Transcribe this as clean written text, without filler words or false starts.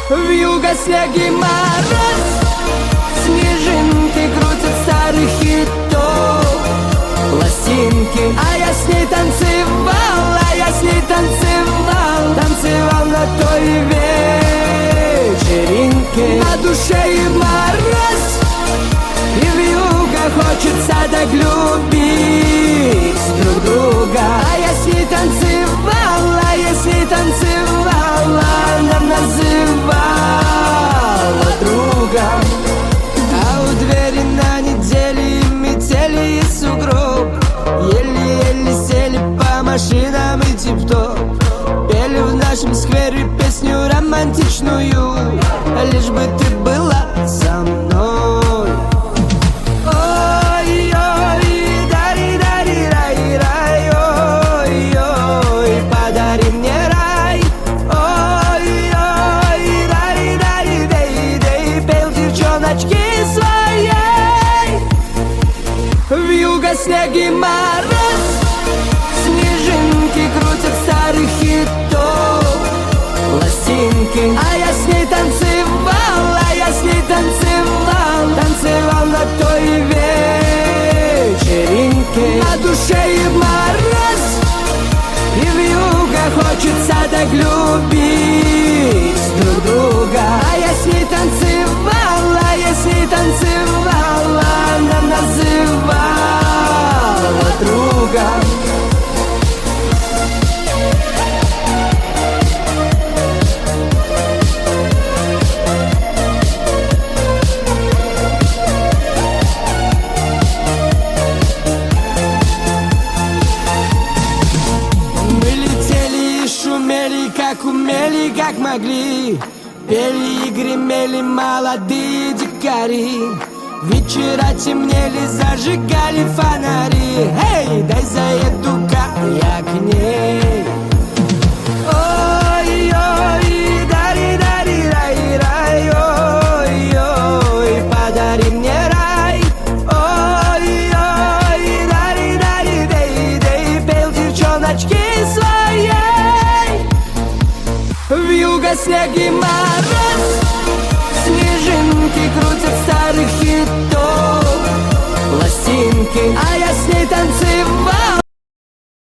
Вьюга, снег и мороз, снежинки крутят старых хитов, пластинки. А я с ней танцевал, танцевал на той вечеринке. На душе и мороз, и вьюга, хочется так любить друг друга. А я с ней танцевал, она называла друга. А у двери на неделе метели и сугроб, еле-еле сели по машинам и тип-топ. Пели в нашем сквере песню романтичную, лишь бы ты была со мной. Ой-ой, дари-дари-рай-рай, ой-ой, подари мне рай. Ой-ой, дари-дари-дей-дей, пел девчоночки своей. Вьюга, снег и мороз, снежинки крутят старых хитов, пластинки. А я с ней танцевал, танцевал на той вечеринке. На душе и мороз, и вьюга, хочется так любить друг друга. А я с ней танцевал, она называла друга. Как умели, как могли, пели и гремели молодые дикари. Вечера темнели, зажигали фонари. Эй, дай заеду-ка я к ней. Ой-ой, дари-дари-рай-рай, ой-ой, подари мне рай. Ой-ой, дари-дари-дей-дей, пел девчоночки своей. Вьюга, снег и мороз, снежинки крутят старых хитов, пластинки. А я с ней танцевал.